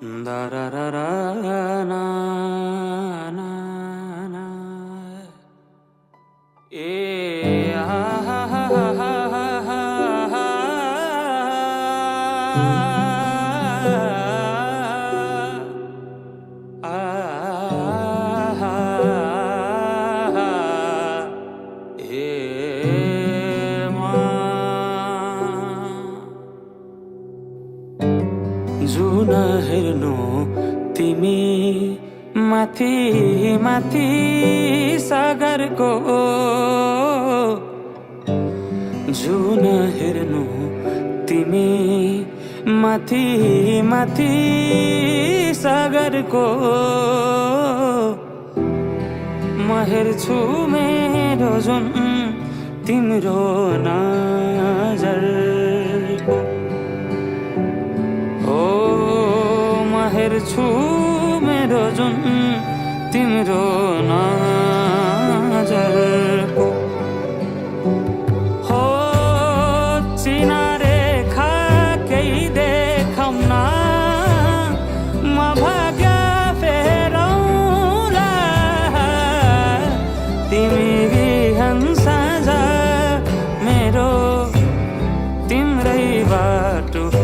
Da ra ra ra na na na ha ha ha ha ha ha जुन हेर्नु तिमी माथि माथि सागरको जुन हेर्नु तिमी माथि माथि सागरको म हेर्छु मेरो जुन तिम्रो नजरको हेर्छु मेरो जुन तिम्रो नजरको हो चिनारे खा केही देखाउन म भाग्य फेरौँला तिमी बिहान साँझ मेरो तिम्रै बाटो